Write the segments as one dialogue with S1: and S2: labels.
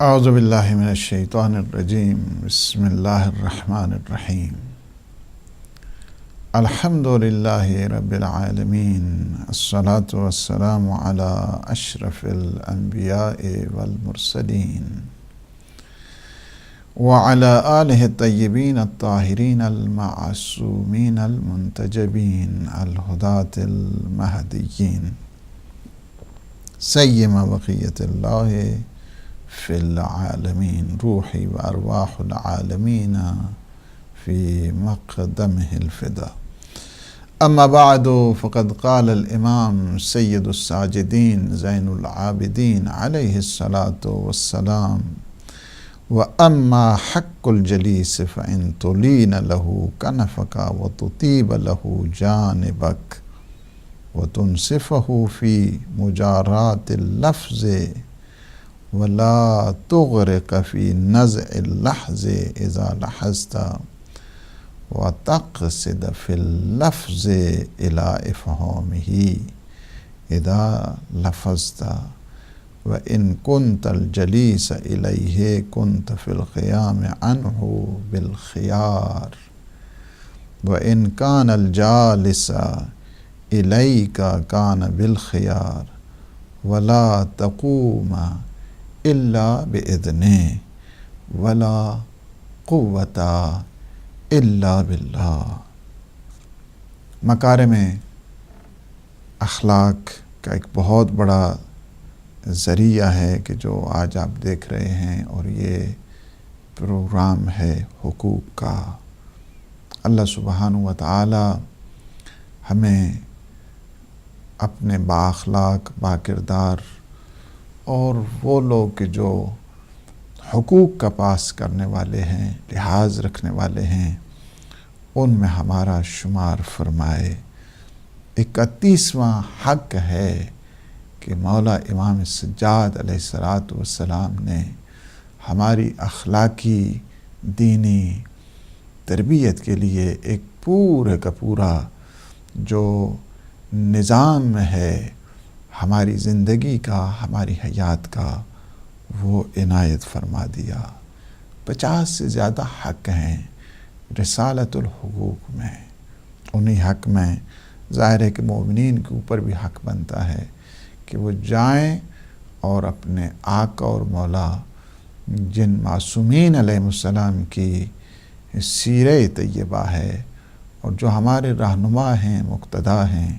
S1: اعوذ باللہ من الشیطان الرجیم بسم اللہ الرحمن الرحیم الحمد للہ رب العالمین الصلاة والسلام علی اشرف الانبیاء والمرسلین وعلی آلہ الطیبین الطاہرین المعصومین المنتجبین الہداة المہدیین سیم بقیت اللہ فی العالمین روحی و ارواح العالمین فی مقدمہ الفدا اما بعد فقد قال الامام سید الساجدین زین العابدین علیہ الصلاة والسلام واما حق الجلیس فإن تلین له کنفک وتطیب له جانبک وتنصفه فی مجارات اللفظ ولا تغرق فی نزع اللحظ اذا لحظت وتقصد فی اللفظ الى افهامه اذا لفظت وان كنت الجلیس الیہ كنت فی القیام عنہ بالخیار وان كان الجالس الیک كان بالخیار ولا تقوم الا باذنہ ولا قوت الا باللہ۔ مکارم اخلاق کا ایک بہت بڑا ذریعہ ہے کہ جو آج آپ دیکھ رہے ہیں، اور یہ پروگرام ہے حقوق کا۔ اللہ سبحانہ و تعالی ہمیں اپنے بااخلاق، باکردار اور وہ لوگ کہ جو حقوق کا پاس کرنے والے ہیں، لحاظ رکھنے والے ہیں، ان میں ہمارا شمار فرمائے۔ 31واں حق ہے کہ مولا امام سجاد علیہ السلام نے ہماری اخلاقی دینی تربیت کے لیے ایک پورے کا پورا جو نظام ہے ہماری زندگی کا، ہماری حیات کا، وہ عنایت فرما دیا۔ 50 سے زیادہ حق ہیں رسالت الحقوق میں۔ انہی حق میں ظاہر ہے کہ مومنین کے اوپر بھی حق بنتا ہے کہ وہ جائیں اور اپنے آقا اور مولا جن معصومین علیہ السلام کی سیرہ طیبہ ہے اور جو ہمارے رہنما ہیں، مقتدا ہیں،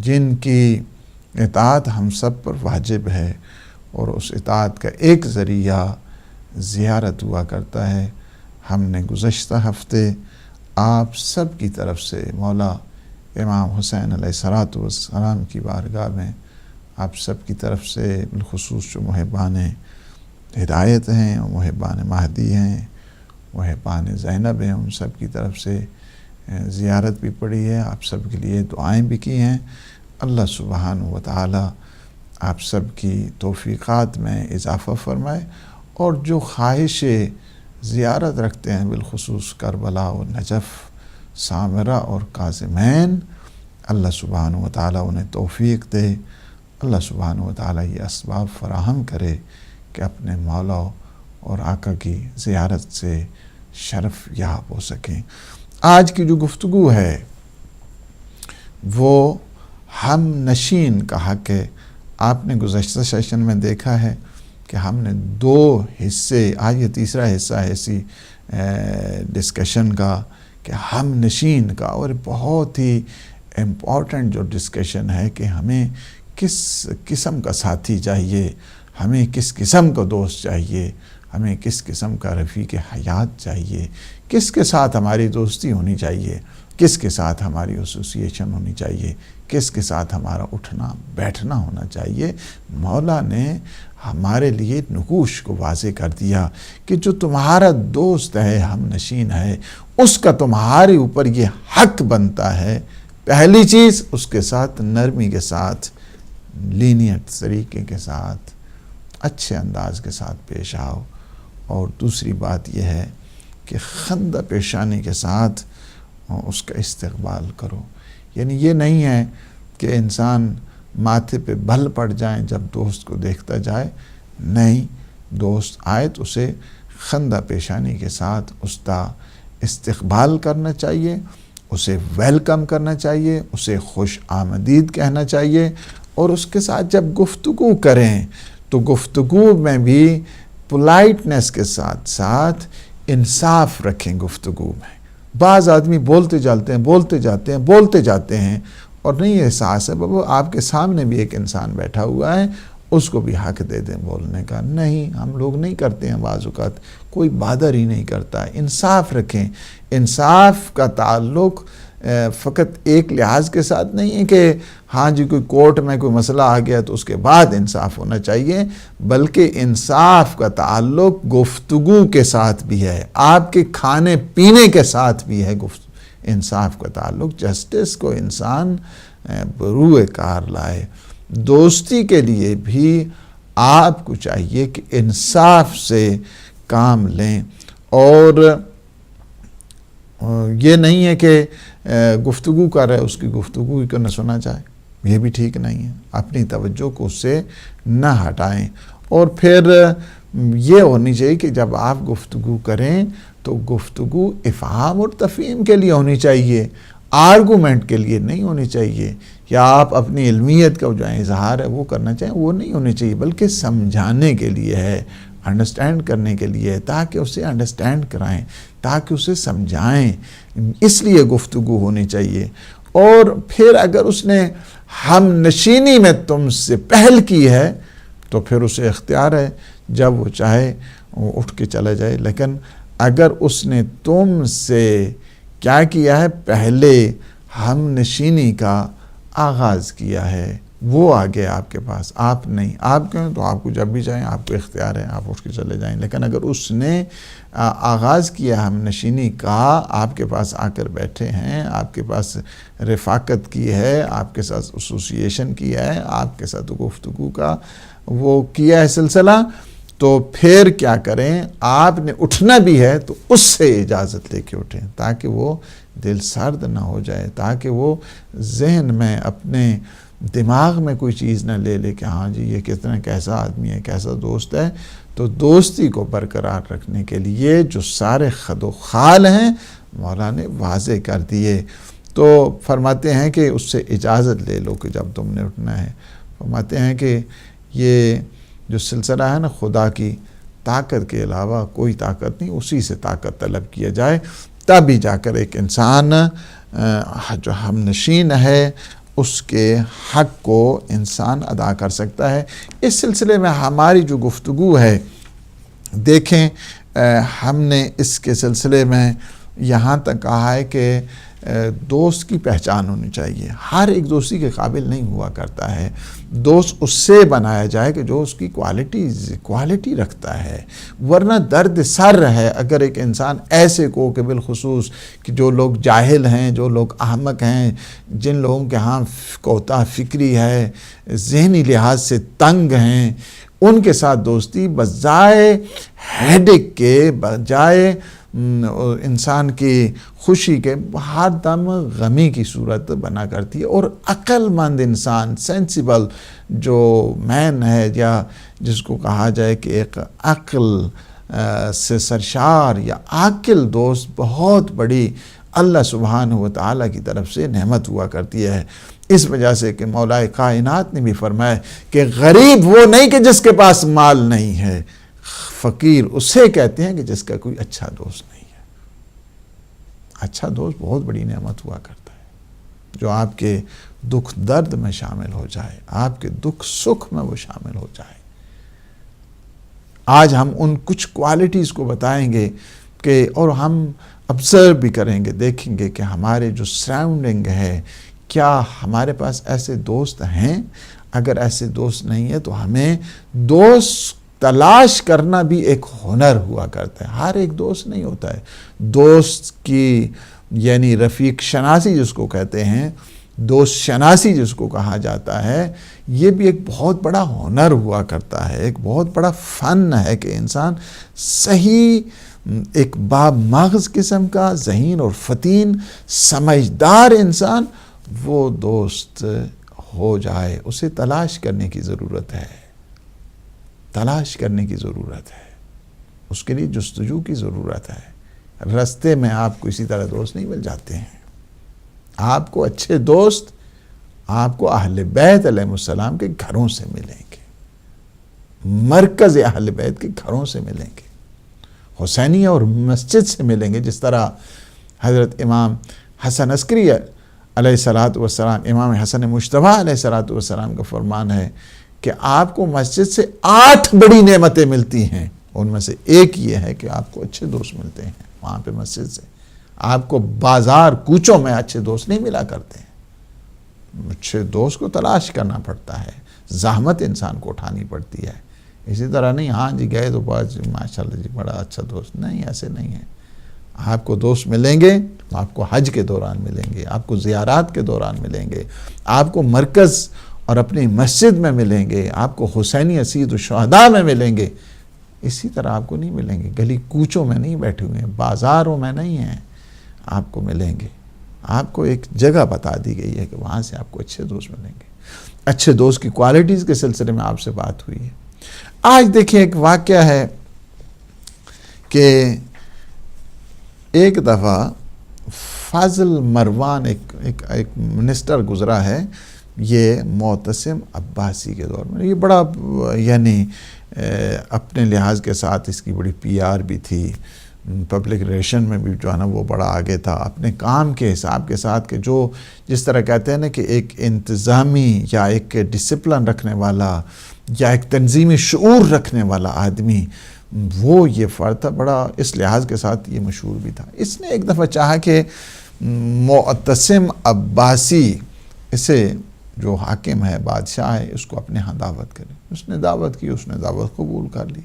S1: جن کی اطاعت ہم سب پر واجب ہے، اور اس اطاعت کا ایک ذریعہ زیارت ہوا کرتا ہے۔ ہم نے گزشتہ ہفتے آپ سب کی طرف سے مولا امام حسین علیہ السلام کی بارگاہ میں آپ سب کی طرف سے بالخصوص جو محبان ہدایت ہیں، محبان مہدی ہیں، محبان زینب ہیں، ان سب کی طرف سے زیارت بھی پڑھی ہے، آپ سب کے لیے دعائیں بھی کی ہیں۔ اللہ سبحانہ و تعالی آپ سب کی توفیقات میں اضافہ فرمائے، اور جو خواہش زیارت رکھتے ہیں بالخصوص کربلا و نجف، سامرہ اور کاظمین، اللہ سبحانہ و تعالی انہیں توفیق دے۔ اللہ سبحانہ و تعالی یہ اسباب فراہم کرے کہ اپنے مولا اور آقا کی زیارت سے شرف یاب ہو سکیں۔ آج کی جو گفتگو ہے وہ ہم نشین کا حق ہے۔ آپ نے گزشتہ سیشن میں دیکھا ہے کہ ہم نے 2 حصے، آج یہ تیسرا حصہ ہے اسی ڈسکشن کا کہ ہم نشین کا، اور بہت ہی امپورٹنٹ جو ڈسکشن ہے کہ ہمیں کس قسم کا ساتھی چاہیے، ہمیں کس قسم کا دوست چاہیے، ہمیں کس قسم کا رفیق حیات چاہیے، کس کے ساتھ ہماری دوستی ہونی چاہیے، کس کے ساتھ ہماری ایسوسیشن ہونی چاہیے، کس کے ساتھ ہمارا اٹھنا بیٹھنا ہونا چاہیے۔ مولا نے ہمارے لیے نقوش کو واضح کر دیا کہ جو تمہارا دوست ہے، ہم نشین ہے، اس کا تمہارے اوپر یہ حق بنتا ہے، پہلی چیز اس کے ساتھ نرمی کے ساتھ، لینیٹ طریقے کے ساتھ، اچھے انداز کے ساتھ پیش آؤ، اور دوسری بات یہ ہے کہ خندہ پیشانی کے ساتھ اس کا استقبال کرو۔ یعنی یہ نہیں ہے کہ انسان ماتھے پہ بھل پڑ جائیں جب دوست کو دیکھتا جائے، نہیں، دوست آئے تو اسے خندہ پیشانی کے ساتھ اس کا استقبال کرنا چاہیے، اسے ویلکم کرنا چاہیے، اسے خوش آمدید کہنا چاہیے، اور اس کے ساتھ جب گفتگو کریں تو گفتگو میں بھی پولائٹنس کے ساتھ ساتھ انصاف رکھیں گفتگو میں۔ بعض آدمی بولتے جاتے ہیں اور نہیں احساس ہے بابا آپ کے سامنے بھی ایک انسان بیٹھا ہوا ہے، اس کو بھی حق دے دیں بولنے کا۔ نہیں، ہم لوگ نہیں کرتے ہیں، بعض اوقات کوئی بادر ہی نہیں کرتا۔ انصاف رکھیں۔ انصاف کا تعلق فقط ایک لحاظ کے ساتھ نہیں ہے کہ ہاں جی کوئی کورٹ میں کوئی مسئلہ آ گیا تو اس کے بعد انصاف ہونا چاہیے، بلکہ انصاف کا تعلق گفتگو کے ساتھ بھی ہے، آپ کے کھانے پینے کے ساتھ بھی ہے انصاف کا تعلق۔ جسٹس کو انسان بروئے کار لائے۔ دوستی کے لیے بھی آپ کو چاہیے کہ انصاف سے کام لیں، اور یہ نہیں ہے کہ گفتگو کر رہے اس کی گفتگو کو نہ سنا جائے، یہ بھی ٹھیک نہیں ہے۔ اپنی توجہ کو اس سے نہ ہٹائیں، اور پھر یہ ہونی چاہیے کہ جب آپ گفتگو کریں تو گفتگو افہام اور تفہیم کے لیے ہونی چاہیے، آرگومنٹ کے لیے نہیں ہونی چاہیے، یا آپ اپنی علمیت کا جو اظہار ہے وہ کرنا چاہیں، وہ نہیں ہونی چاہیے، بلکہ سمجھانے کے لیے ہے، انڈرسٹینڈ کرنے کے لیے، تاکہ اسے انڈرسٹینڈ کرائیں، تاکہ اسے سمجھائیں، اس لیے گفتگو ہونی چاہیے۔ اور پھر اگر اس نے ہم نشینی میں تم سے پہل کی ہے تو پھر اسے اختیار ہے، جب وہ چاہے وہ اٹھ کے چلا جائے، لیکن اگر اس نے تم سے کیا کیا ہے، پہلے ہم نشینی کا آغاز کیا ہے، وہ آگے آپ کے پاس، آپ نہیں، آپ کہیں تو آپ کو جب بھی چاہیں آپ کو اختیار ہے، آپ اٹھ کے چلے جائیں، لیکن اگر اس نے آغاز کیا ہم نشینی کا، آپ کے پاس آ کر بیٹھے ہیں، آپ کے پاس رفاقت کی ہے، آپ کے ساتھ ایسوسیشن کیا ہے، آپ کے ساتھ گفتگو کا وہ کیا ہے سلسلہ، تو پھر کیا کریں، آپ نے اٹھنا بھی ہے تو اس سے اجازت لے کے اٹھیں، تاکہ وہ دل سرد نہ ہو جائے، تاکہ وہ ذہن میں اپنے دماغ میں کوئی چیز نہ لے لے کہ ہاں جی یہ کتنا کیسا آدمی ہے، کیسا دوست ہے۔ تو دوستی کو برقرار رکھنے کے لیے جو سارے خد و خال ہیں مولا نے واضح کر دیے، تو فرماتے ہیں کہ اس سے اجازت لے لو کہ جب تم نے اٹھنا ہے۔ فرماتے ہیں کہ یہ جو سلسلہ ہے نا، خدا کی طاقت کے علاوہ کوئی طاقت نہیں، اسی سے طاقت طلب کیا جائے، تب ہی جا کر ایک انسان جو ہم نشین ہے اس کے حق کو انسان ادا کر سکتا ہے۔ اس سلسلے میں ہماری جو گفتگو ہے، دیکھیں ہم نے اس کے سلسلے میں یہاں تک کہا ہے کہ دوست کی پہچان ہونی چاہیے۔ ہر ایک دوستی کے قابل نہیں ہوا کرتا ہے، دوست اس سے بنایا جائے کہ جو اس کی کوالٹی رکھتا ہے، ورنہ درد سر ہے اگر ایک انسان ایسے کو کہ بالخصوص کہ جو لوگ جاہل ہیں، جو لوگ احمق ہیں، جن لوگوں کے ہاں کوتا فکری ہے، ذہنی لحاظ سے تنگ ہیں، ان کے ساتھ دوستی بجائے ہیڈک کے، بجائے انسان کی خوشی کے، ہر دم غمی کی صورت بنا کرتی ہے۔ اور عقل مند انسان، سینسیبل جو مین ہے، یا جس کو کہا جائے کہ ایک عقل سے سرشار یا عاقل دوست، بہت بڑی اللہ سبحانہ و تعالیٰ کی طرف سے نعمت ہوا کرتی ہے۔ اس وجہ سے کہ مولا کائنات نے بھی فرمایا کہ غریب وہ نہیں کہ جس کے پاس مال نہیں ہے، فقیر اسے کہتے ہیں کہ جس کا کوئی اچھا دوست نہیں ہے۔ اچھا دوست بہت بڑی نعمت ہوا کرتا ہے، جو آپ کے دکھ درد میں شامل ہو جائے، آپ کے دکھ سکھ میں وہ شامل ہو جائے۔ آج ہم ان کچھ کوالٹیز کو بتائیں گے کہ، اور ہم آبزرو بھی کریں گے، دیکھیں گے کہ ہمارے جو سراؤنڈنگ ہے، کیا ہمارے پاس ایسے دوست ہیں؟ اگر ایسے دوست نہیں ہے تو ہمیں دوست تلاش کرنا بھی ایک ہنر ہوا کرتا ہے۔ ہر ایک دوست نہیں ہوتا ہے۔ دوست کی یعنی رفیق شناسی جس کو کہتے ہیں، دوست شناسی جس کو کہا جاتا ہے، یہ بھی ایک بہت بڑا ہنر ہوا کرتا ہے، ایک بہت بڑا فن ہے کہ انسان صحیح ایک بامغز قسم کا ذہین اور فطین سمجھدار انسان وہ دوست ہو جائے، اسے تلاش کرنے کی ضرورت ہے۔ تلاش کرنے کی ضرورت ہے، اس کے لیے جستجو کی ضرورت ہے۔ راستے میں آپ کو اسی طرح دوست نہیں مل جاتے ہیں۔ آپ کو اچھے دوست آپ کو اہل بیت علیہ السلام کے گھروں سے ملیں گے، مرکز اہل بیت کے گھروں سے ملیں گے، حسینیہ اور مسجد سے ملیں گے۔ جس طرح حضرت امام حسن عسکری علیہ السلام، امام حسن مجتبیٰ علیہ السلام کا فرمان ہے کہ آپ کو مسجد سے 8 بڑی نعمتیں ملتی ہیں، ان میں سے ایک یہ ہے کہ آپ کو اچھے دوست ملتے ہیں وہاں پہ مسجد سے۔ آپ کو بازار کوچوں میں اچھے دوست نہیں ملا کرتے ہیں، اچھے دوست کو تلاش کرنا پڑتا ہے، زحمت انسان کو اٹھانی پڑتی ہے۔ اسی طرح نہیں ہاں جی گئے تو بس ماشاءاللہ جی بڑا اچھا دوست، نہیں، ایسے نہیں ہے۔ آپ کو دوست ملیں گے، آپ کو حج کے دوران ملیں گے، آپ کو زیارات کے دوران ملیں گے، آپ کو مرکز اور اپنی مسجد میں ملیں گے، آپ کو حسینیہ سید الشہداء میں ملیں گے۔ اسی طرح آپ کو نہیں ملیں گے، گلی کوچوں میں نہیں بیٹھے ہوئے ہیں، بازاروں میں نہیں ہیں، آپ کو ملیں گے۔ آپ کو ایک جگہ بتا دی گئی ہے کہ وہاں سے آپ کو اچھے دوست ملیں گے۔ اچھے دوست کی کوالٹیز کے سلسلے میں آپ سے بات ہوئی ہے۔ آج دیکھیں ایک واقعہ ہے کہ ایک دفعہ فاضل مروان ایک منسٹر گزرا ہے، یہ معتصم عباسی کے دور میں، یہ بڑا یعنی اپنے لحاظ کے ساتھ اس کی بڑی پی آر بھی تھی، پبلک ریلیشن میں بھی جو ہے نا وہ بڑا آگے تھا، اپنے کام کے حساب کے ساتھ کہ جو جس طرح کہتے ہیں نا کہ ایک انتظامی یا ایک ڈسپلن رکھنے والا یا ایک تنظیمی شعور رکھنے والا آدمی، وہ یہ فرد تھا، بڑا اس لحاظ کے ساتھ یہ مشہور بھی تھا۔ اس نے ایک دفعہ چاہا کہ معتصم عباسی، اسے جو حاکم ہے، بادشاہ ہے، اس کو اپنے ہاں دعوت کرے۔ اس نے دعوت کی، اس نے دعوت قبول کر لی۔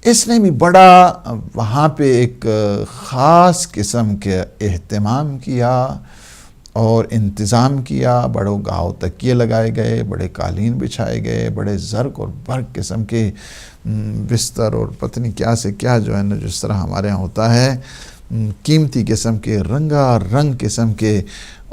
S1: اس نے بھی بڑا وہاں پہ ایک خاص قسم کے اہتمام کیا اور انتظام کیا، بڑے گاؤ تکیے لگائے گئے، بڑے قالین بچھائے گئے، بڑے زرق اور برق قسم کے بستر اور پتہ نہیں کیا سے کیا جو ہے نا جس طرح ہمارے ہاں ہوتا ہے، قیمتی قسم کے رنگا رنگ قسم کے،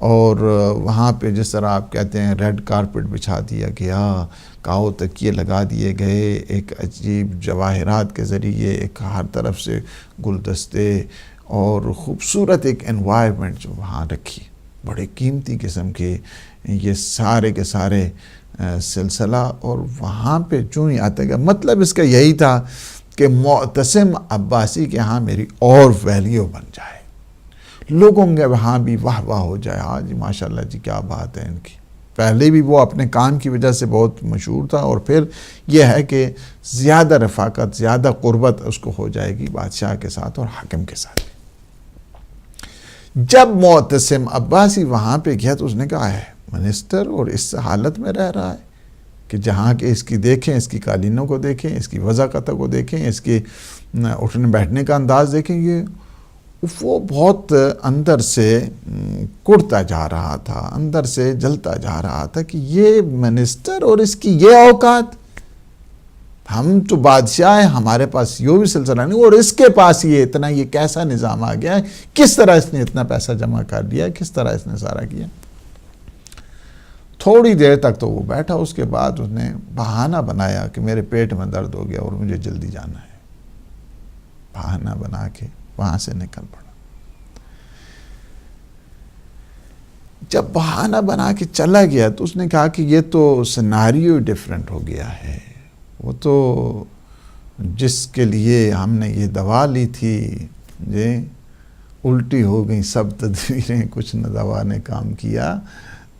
S1: اور وہاں پہ جس طرح آپ کہتے ہیں ریڈ کارپٹ بچھا دیا گیا، گاؤ تکیے لگا دیے گئے، ایک عجیب جواہرات کے ذریعے ایک ہر طرف سے گلدستے اور خوبصورت ایک انوائرمنٹ جو وہاں رکھی، بڑے قیمتی قسم کے یہ سارے کے سارے سلسلہ۔ اور وہاں پہ چوں ہی آتا گیا، مطلب اس کا یہی تھا کہ معتصم عباسی کے ہاں میری اور ویلیو بن جائے، لوگوں کے وہاں بھی واہ واہ ہو جائے، ہاں جی ماشاءاللہ جی کیا بات ہے ان کی۔ پہلے بھی وہ اپنے کام کی وجہ سے بہت مشہور تھا، اور پھر یہ ہے کہ زیادہ رفاقت، زیادہ قربت اس کو ہو جائے گی بادشاہ کے ساتھ اور حاکم کے ساتھ۔ جب معتصم عباسی وہاں پہ گیا تو اس نے کہا ہے منسٹر اور اس حالت میں رہ رہا ہے کہ جہاں کہ اس کی دیکھیں، اس کی قالینوں کو دیکھیں، اس کی وضاقتوں کو دیکھیں، اس کے اٹھنے بیٹھنے کا انداز دیکھیں، یہ وہ بہت اندر سے کڑتا جا رہا تھا، اندر سے جلتا جا رہا تھا کہ یہ منسٹر اور اس کی یہ اوقات، ہم تو بادشاہ ہیں، ہمارے پاس یہ بھی سلسلہ نہیں، اور اس کے پاس یہ اتنا، یہ کیسا نظام آ گیا ہے، کس طرح اس نے اتنا پیسہ جمع کر دیا، کس طرح اس نے سارا کیا۔ تھوڑی دیر تک تو وہ بیٹھا، اس کے بعد اس نے بہانہ بنایا کہ میرے پیٹ میں درد ہو گیا اور مجھے جلدی جانا ہے، بہانہ بنا کے وہاں سے نکل پڑا۔ جب بہانہ بنا کے چلا گیا تو اس نے کہا کہ یہ تو سیناریو ڈیفرنٹ ہو گیا ہے، وہ تو جس کے لیے ہم نے یہ دوا لی تھی یہ الٹی ہو گئی سب تدبیریں، کچھ نہ دوا نے کام کیا۔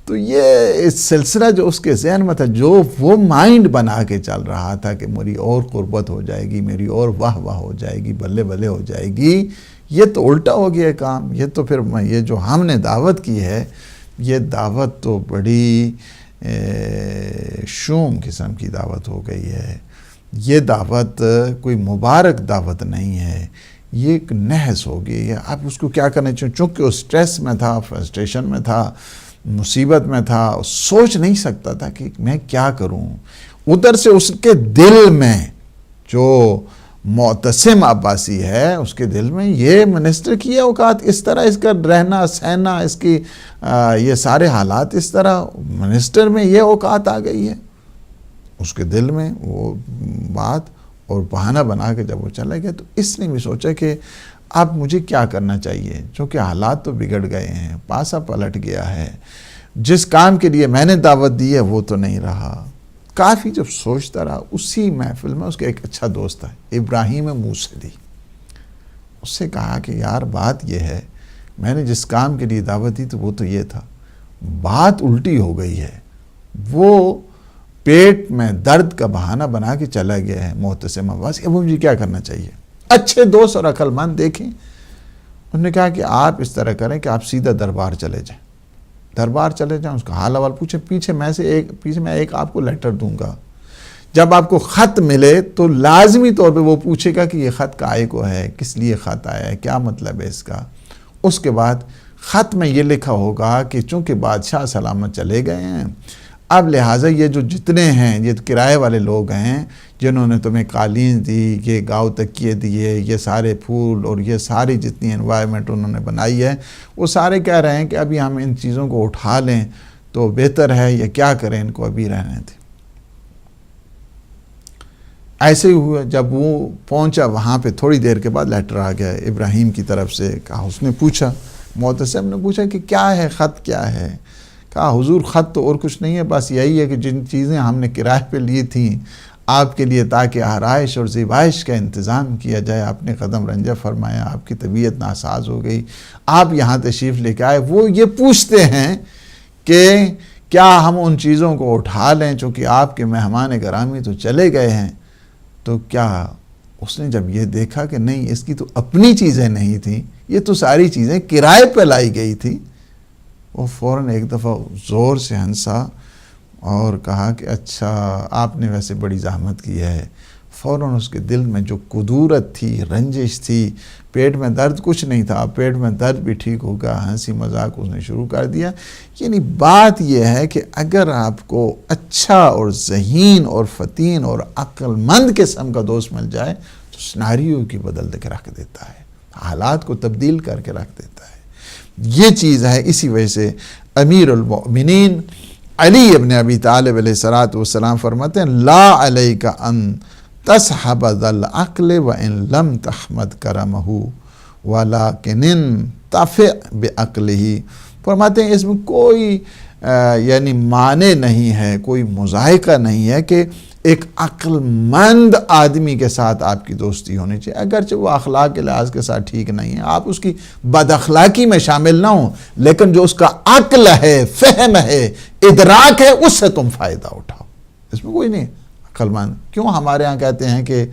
S1: تو یہ سلسلہ جو اس کے ذہن میں تھا، جو وہ مائنڈ بنا کے چل رہا تھا کہ میری اور قربت ہو جائے گی، میری اور واہ واہ ہو جائے گی، بلے بلے ہو جائے گی، یہ تو الٹا ہو گیا کام۔ یہ تو پھر یہ جو ہم نے دعوت کی ہے، یہ دعوت تو بڑی شوم قسم کی دعوت ہو گئی ہے، یہ دعوت کوئی مبارک دعوت نہیں ہے، یہ ایک نحس ہو گئی ہے۔ آپ اس کو کیا کرنا چاہیے؟ چونکہ وہ سٹریس میں تھا، فرسٹریشن میں تھا، مصیبت میں تھا، سوچ نہیں سکتا تھا کہ میں کیا کروں۔ ادھر سے اس کے دل میں جو معتصم عباسی ہے، اس کے دل میں یہ منسٹر کی اوقات، اس طرح اس کا رہنا سہنا، اس کی یہ سارے حالات، اس طرح منسٹر میں یہ اوقات آ گئی ہے۔ اس کے دل میں وہ بات، اور بہانہ بنا کے جب وہ چلا گیا تو اس نے بھی سوچا کہ اب مجھے کیا کرنا چاہیے، چونکہ حالات تو بگڑ گئے ہیں، پاسا پلٹ گیا ہے، جس کام کے لیے میں نے دعوت دی ہے وہ تو نہیں رہا۔ کافی جب سوچتا رہا، اسی محفل میں اس کا ایک اچھا دوست تھا ابراہیم موصلی، اس سے کہا کہ یار بات یہ ہے، میں نے جس کام کے لیے دعوت دی تو وہ تو یہ تھا، بات الٹی ہو گئی ہے، وہ پیٹ میں درد کا بہانہ بنا کے چلا گیا ہے معتصم عباسی، اب مجھے کیا کرنا چاہیے؟ اچھے دوست اور عقل مند دیکھیں، انہوں نے کہا کہ آپ اس طرح کریں کہ آپ سیدھا دربار چلے جائیں، دربار چلے جائیں، اس کا حال احوال پوچھیں، پیچھے میں ایک آپ کو لیٹر دوں گا، جب آپ کو خط ملے تو لازمی طور پہ وہ پوچھے گا کہ یہ خط کائے کو ہے، کس لیے خط آیا ہے، کیا مطلب ہے اس کا۔ اس کے بعد خط میں یہ لکھا ہوگا کہ چونکہ بادشاہ سلامت چلے گئے ہیں، اب لہٰذا یہ جو جتنے ہیں، یہ کرائے والے لوگ ہیں جنہوں نے تمہیں قالین دی، یہ گاؤ تکیے دیے، یہ سارے پھول اور یہ ساری جتنی انوائرمنٹ انہوں نے بنائی ہے، وہ سارے کہہ رہے ہیں کہ ابھی ہم ان چیزوں کو اٹھا لیں تو بہتر ہے، یا کیا کریں، ان کو ابھی رہنے تھے۔ ایسے ہی ہوا، جب وہ پہنچا وہاں پہ تھوڑی دیر کے بعد لیٹر آ گیا ابراہیم کی طرف سے، کہا، اس نے پوچھا، معتصم نے پوچھا کہ کیا ہے، خط کیا ہے؟ کہا حضور خط تو اور کچھ نہیں ہے، بس یہی ہے کہ جن چیزیں ہم نے کرائے پہ لی تھیں آپ کے لیے تاکہ آرائش اور زیبائش کا انتظام کیا جائے، آپ نے قدم رنجہ فرمایا، آپ کی طبیعت ناساز ہو گئی، آپ یہاں تشریف لے کے آئے، وہ یہ پوچھتے ہیں کہ کیا ہم ان چیزوں کو اٹھا لیں چونکہ آپ کے مہمان گرامی تو چلے گئے ہیں۔ تو کیا اس نے جب یہ دیکھا کہ نہیں، اس کی تو اپنی چیزیں نہیں تھیں، یہ تو ساری چیزیں کرائے پہ لائی گئی تھی، وہ فوراً ایک دفعہ زور سے ہنسا اور کہا کہ اچھا آپ نے ویسے بڑی زحمت کی ہے۔ فوراً اس کے دل میں جو کدورت تھی، رنجش تھی، پیٹ میں درد کچھ نہیں تھا، پیٹ میں درد بھی ٹھیک ہو گیا، ہنسی مذاق اس نے شروع کر دیا۔ یعنی بات یہ ہے کہ اگر آپ کو اچھا اور ذہین اور فطین اور عقل مند قسم کا دوست مل جائے تو سناریو کی بدل کے رکھ دیتا ہے، حالات کو تبدیل کر کے رکھ دیتا ہے۔ یہ چیز ہے، اسی وجہ سے امیر المؤمنین علی ابن ابی طالب علیہ السلام فرماتے ہیں لا علیک ان تصحب ذا العقل وان لم تحمد کرمہ ولکن انتفع بعقلہ، فرماتے ہیں اس میں کوئی یعنی معنی نہیں ہے، کوئی مذائقہ نہیں ہے کہ ایک عقل مند آدمی کے ساتھ آپ کی دوستی ہونی چاہیے، اگرچہ وہ اخلاق کے لحاظ کے ساتھ ٹھیک نہیں ہے، آپ اس کی بد اخلاقی میں شامل نہ ہوں، لیکن جو اس کا عقل ہے، فہم ہے، ادراک ہے، اس سے تم فائدہ اٹھاؤ، اس میں کوئی نہیں عقل مند۔ کیوں ہمارے ہاں کہتے ہیں کہ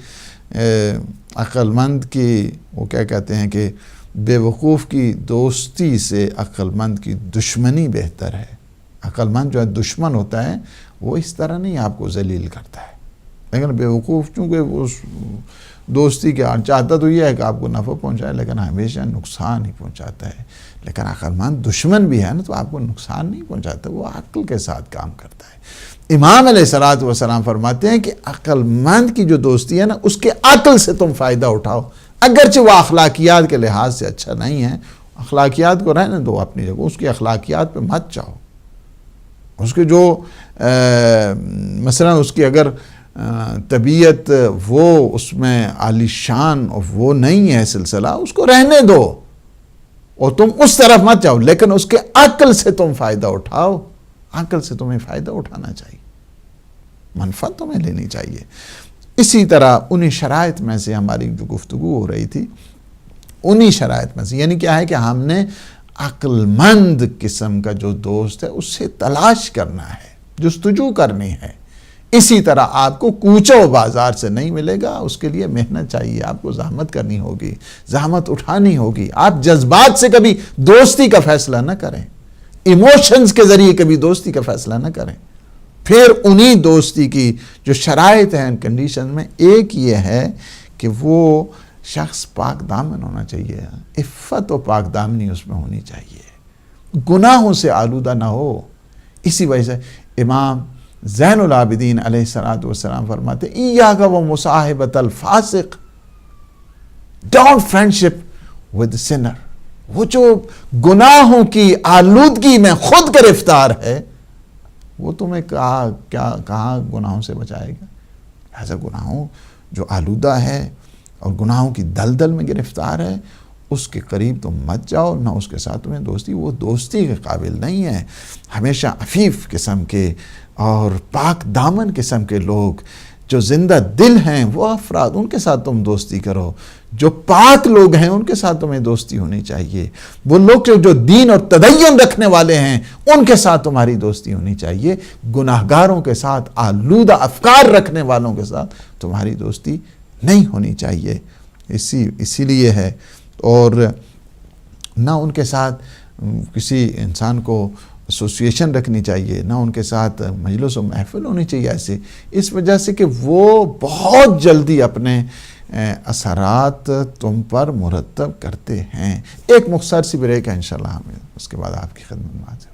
S1: عقل مند کی، وہ کیا کہتے ہیں کہ بے وقوف کی دوستی سے عقل مند کی دشمنی بہتر ہے۔ عقل مند جو ہے دشمن ہوتا ہے، وہ اس طرح نہیں آپ کو ذلیل کرتا ہے، لیکن بے وقوف چونکہ وہ دوستی کے چاہتا تو یہ ہے کہ آپ کو نفع پہنچائے، لیکن ہمیشہ نقصان ہی پہنچاتا ہے۔ لیکن عقل مند دشمن بھی ہے نا، تو آپ کو نقصان نہیں پہنچاتا، وہ عقل کے ساتھ کام کرتا ہے۔ امام علیہ السلام فرماتے ہیں کہ عقل مند کی جو دوستی ہے نا، اس کے عقل سے تم فائدہ اٹھاؤ، اگرچہ وہ اخلاقیات کے لحاظ سے اچھا نہیں ہے، اخلاقیات کو رہنے دو اپنی جگہ، اس کی اخلاقیات پہ مت جاؤ، اس کے جو مثلا اس کی اگر طبیعت وہ اس میں عالی شان اور وہ نہیں ہے سلسلہ، اس کو رہنے دو اور تم اس طرف مت جاؤ، لیکن اس کے عقل سے تم فائدہ اٹھاؤ، عقل سے تمہیں فائدہ اٹھانا چاہیے، منفعت تمہیں لینی چاہیے۔ اسی طرح انہی شرائط میں سے ہماری جو گفتگو ہو رہی تھی، انہی شرائط میں سے یعنی کیا ہے کہ ہم نے عقل مند قسم کا جو دوست ہے اس سے تلاش کرنا ہے، جستجو کرنی ہے۔ اسی طرح آپ کو کوچہ و بازار سے نہیں ملے گا، اس کے لیے محنت چاہیے، آپ کو زحمت کرنی ہوگی، زحمت اٹھانی ہوگی۔ آپ جذبات سے کبھی دوستی کا فیصلہ نہ کریں، ایموشنز کے ذریعے کبھی دوستی کا فیصلہ نہ کریں۔ پھر انہی دوستی کی جو شرائط ہیں کنڈیشن میں ایک یہ ہے کہ وہ شخص پاک دامن ہونا چاہیے، عفت و پاک دامنی اس میں ہونی چاہیے، گناہوں سے آلودہ نہ ہو۔ اسی وجہ سے امام زین العابدین علیہ السلام فرماتے ایاک و مصاحبۃ الفاسق، ڈونٹ فرینڈشپ ود سنر، وہ جو گناہوں کی آلودگی میں خود گرفتار ہے وہ تمہیں کہاں گناہوں سے بچائے گا؟ لہذا گناہوں جو آلودہ ہے اور گناہوں کی دلدل میں گرفتار ہے، اس کے قریب تم مت جاؤ، نہ اس کے ساتھ تمہیں دوستی، وہ دوستی کے قابل نہیں ہے۔ ہمیشہ عفیف قسم کے اور پاک دامن قسم کے لوگ جو زندہ دل ہیں وہ افراد، ان کے ساتھ تم دوستی کرو۔ جو پاک لوگ ہیں ان کے ساتھ تمہیں دوستی ہونی چاہیے۔ وہ لوگ جو دین اور تدین رکھنے والے ہیں ان کے ساتھ تمہاری دوستی ہونی چاہیے۔ گناہگاروں کے ساتھ، آلودہ افکار رکھنے والوں کے ساتھ تمہاری دوستی نہیں ہونی چاہیے۔ اسی لیے ہے، اور نہ ان کے ساتھ کسی انسان کو ایسوسیشن رکھنی چاہیے، نہ ان کے ساتھ مجلس و محفل ہونی چاہیے ایسے، اس وجہ سے کہ وہ بہت جلدی اپنے اثرات تم پر مرتب کرتے ہیں۔ ایک مختصر سی بریک ہے انشاءاللہ، ہمیں اس کے بعد آپ کی خدمت میں حاضر